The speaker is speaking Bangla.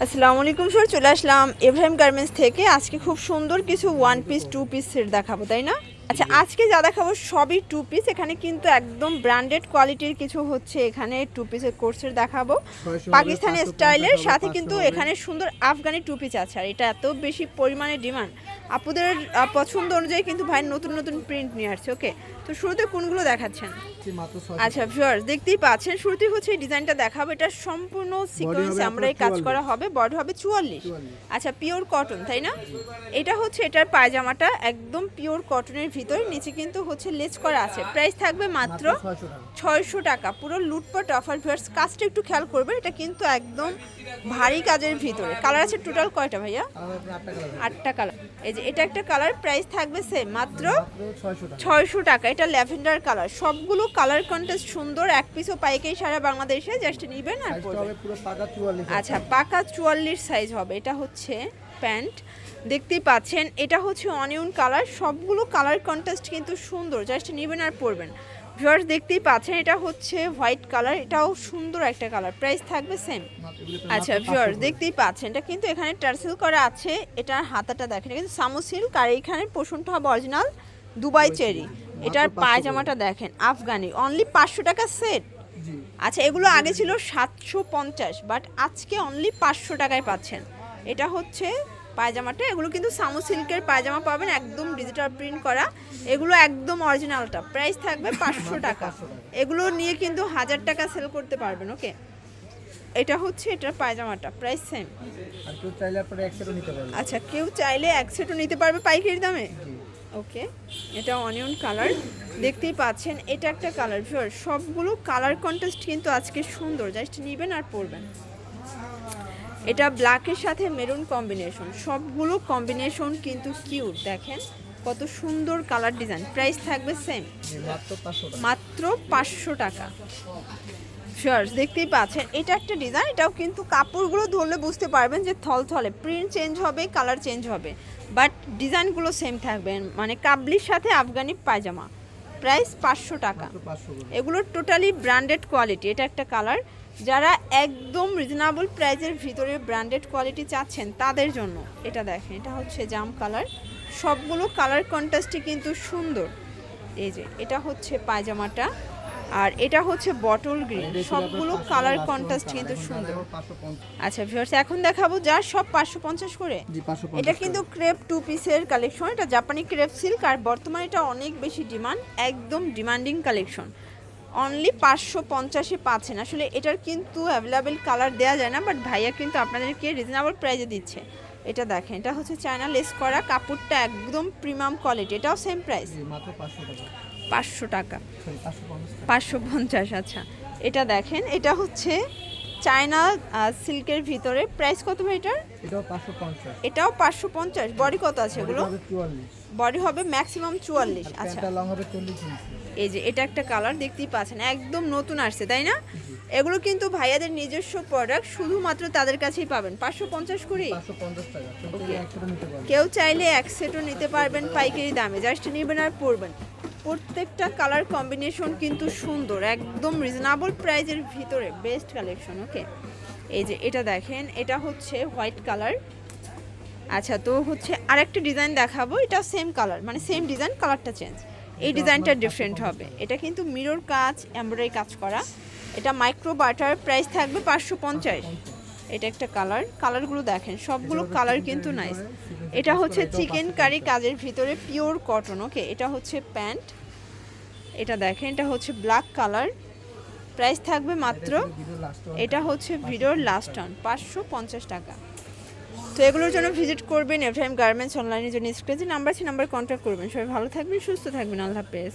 আসসালামু আলাইকুম স্যার, চলে আসলাম ইব্রাহিম গার্মেন্টস থেকে। আজকে খুব সুন্দর কিছু one piece two piece set দেখাবো, তাই না? আচ্ছা, আজকে যা দেখাবো সবই টু পিস। এখানে কিন্তু একদম ব্র্যান্ডেড কোয়ালিটির কিছু হচ্ছে, এখানে টু পিসের কোর্সের দেখাবো পাকিস্তানি স্টাইলের সাথে। কিন্তু এখানে সুন্দর আফগানি টু পিস আছে, আর এটা এত বেশি পরিমাণে ডিমান্ড, আপুদের পছন্দ অনুযায়ী কিন্তু ভাই নতুন নতুন প্রিন্ট নিয়ে আসছে। ওকে, তো শুরুতে কোনগুলো দেখাচ্ছেন? আচ্ছা ভিউয়ার্স, দেখতেই পাচ্ছেন শুরুতে হচ্ছে এই ডিজাইনটা দেখাবো। এটা সম্পূর্ণ সিকোয়েন্সে আমরা এই কাজ করা হবে। বডি হবে 44। আচ্ছা, পিওর কটন, তাই না? এটা হচ্ছে এটার পায়জামাটা একদম পিওর কটনের ভিতর, নিচে কিন্তু হচ্ছে লেস করা আছে। প্রাইস থাকবে মাত্র 600 টাকা। পুরো লুটপাট অফার। ভিউয়ার্স, কাজটা একটু খেয়াল করবেন, এটা কিন্তু একদম ভারী কাজের ভিতরে। কালার আছে টোটাল কয়টা ভাইয়া? 8টা কালার। এই যে এটা একটা কালার, প্রাইস থাকবে সেম মাত্র 600 টাকা। এটা ল্যাভেন্ডার কালার। সবগুলো কালার কন্টেস্ট সুন্দর। এক পিসও পাইকারি সারা বাংলাদেশে জাস্ট নেবেন আর পরবেন। আচ্ছা, পাকা 44 সাইজ হবে। এটা হচ্ছে প্যান্ট, দেখতেই পাচ্ছেন। এটা হচ্ছে অনিয়ন কালার। সবগুলো কালার কন্টেস্ট কিন্তু সুন্দর, জাস্ট নেবেন আর পরবেন। ভিউয়ার্স, দেখতেই পাচ্ছেন এটা হচ্ছে হোয়াইট কালার, এটাও সুন্দর একটা কালার। প্রাইস থাকবে সেম। আচ্ছা ভিউয়ার্স, দেখতেই পাচ্ছেন এটা কিন্তু এখানে টার্সেল করা আছে। এটার হাতাটা দেখেন, কিন্তু সামো সিল্ক, আর এইখানে পোষণটা হবে অরিজিনাল দুবাই চেরি। এটার পায়জামাটা দেখেন আফগানি। অনলি 500 টাকা সেট। আচ্ছা, এগুলো আগে ছিল 750, বাট আজকে অনলি 500 টাকায় পাচ্ছেন। এটা হচ্ছে পায়জামাটা। এগুলো কিন্তু সামো সিল্কের পায়জামা পাবেন, একদম ডিজিটাল প্রিন্ট করা। এগুলো একদম অরিজিনালটা। প্রাইস থাকবে 500 টাকা। এগুলো নিয়ে কিন্তু 1000 টাকা সেল করতে পারবেন। ওকে, এটা হচ্ছে এটার পায়জামাটা, প্রাইস সেম। আচ্ছা, কেউ চাইলে এক সেটও নিতে পারবে পাইকারি দামে। ওকে, এটা অনিয়ন কালার, দেখতেই পাচ্ছেন। এটা একটা কালার। ভিউয়ার, সবগুলো কালার কন্ট্রাস্ট কিন্তু আজকে সুন্দর, জাস্ট নেবেন আর পরবেন। এটা ব্ল্যাকের সাথে মেরুন কম্বিনেশন, সবগুলো কম্বিনেশন কিন্তু কিউট। দেখেন কত সুন্দর কালার ডিজাইন। প্রাইস থাকবে সেম মাত্র 500 টাকা। শিওর্স, দেখতেই পাচ্ছেন এটা একটা ডিজাইন। এটাও কিন্তু কাপড়গুলো ধরলে বুঝতে পারবেন যে থলথলে। প্রিন্ট চেঞ্জ হবে, কালার চেঞ্জ হবে, বাট ডিজাইনগুলো সেম থাকবে। মানে কাবলির সাথে আফগানি পায়জামা। প্রাইস 500 টাকা। এগুলো টোটালি ব্র্যান্ডেড কোয়ালিটি। এটা একটা কালার। যারা একদম রিজনেবল প্রাইসের ভিতরে ব্র্যান্ডেড কোয়ালিটি চাচ্ছেন তাদের জন্য এটা দেখেন। এটা হচ্ছে জাম কালার। সবগুলো কালার কন্ট্রাস্টে কিন্তু সুন্দর। এই যে এটা হচ্ছে পায়জামাটা, আর এটা হচ্ছে বটল গ্রিন। সবগুলো কালার কন্ট্রাস্ট কিন্তু সুন্দর। আচ্ছা ভিউয়ার্স, এখন দেখাবো যা সব 550 করে। এটা কিন্তু ক্রেপ টু পিসের কালেকশন। এটা জাপানি ক্রেপ সিল্ক, আর বর্তমানে এটা অনেক বেশি ডিমান্ড, একদম ডিমান্ডিং কালেকশন। অনলি 550-এ পাচ্ছেন। আসলে এটার কিন্তু অ্যাভেলেবেল কালার দেওয়া যায় না, বাট ভাইয়া কিন্তু আপনাদেরকে রিজনেবল প্রাইসে দিচ্ছে। এটা দেখেন, এটা হচ্ছে চায়না লেস করা, কাপড়টা একদম প্রিমিয়াম কোয়ালিটি। এটাও সেম প্রাইস 500 টাকা। 550। আচ্ছা, এটা দেখেন, এটা হচ্ছে চায়না সিল্কের ভিতরে। প্রাইস কত ভাই এটার? এটাও 550। বডি কত আছে এগুলো? বডি হবে ম্যাক্সিমাম 44। আচ্ছা, এই যে এটা একটা কালার, দেখতেই পাচ্ছেন একদম নতুন আসছে, তাই না? এগুলো কিন্তু ভাইয়াদের নিজস্ব প্রোডাক্ট, শুধুমাত্র তাদের কাছেই পাবেন। 550 করে। কেউ চাইলে এক সেটও নিতে পারবেন পাইকারি দামে, জাস্ট নেবেন আর পরবেন। প্রত্যেকটা কালার কম্বিনেশন কিন্তু সুন্দর, একদম রিজনেবল প্রাইসের ভিতরে বেস্ট কালেকশন। ওকে, এই যে এটা দেখেন, এটা হচ্ছে হোয়াইট কালার। আচ্ছা, তো হচ্ছে আরেকটা ডিজাইন দেখাবো। এটা সেম কালার, মানে সেম ডিজাইন, কালারটা চেঞ্জ। এই ডিজাইনটা ডিফারেন্ট হবে। এটা কিন্তু মিরর কাজ, এমব্রয়ডারি কাজ করা। এটা মাইক্রো বাটার। প্রাইস থাকবে 550। এটা একটা কালার। কালারগুলো দেখেন, সবগুলো কালার কিন্তু নাইস। এটা হচ্ছে চিকেন কারি কাজের ভিতরে পিওর কটন। ওকে, এটা হচ্ছে প্যান্ট। এটা দেখেন, এটা হচ্ছে ব্ল্যাক কালার। প্রাইস থাকবে মাত্র, এটা হচ্ছে ভিডিওর লাস্ট টান, 550 টাকা। তো এগুলোর জন্য ভিজিট করবেন ইব্রাহিম গার্মেন্টস অনলাইনের জন্য স্ক্রিনে নাম্বার আছে, নাম্বার কন্ট্যাক্ট করবেন। সবাই ভালো থাকবেন, সুস্থ থাকবেন। আল্লাহ হাফেজ।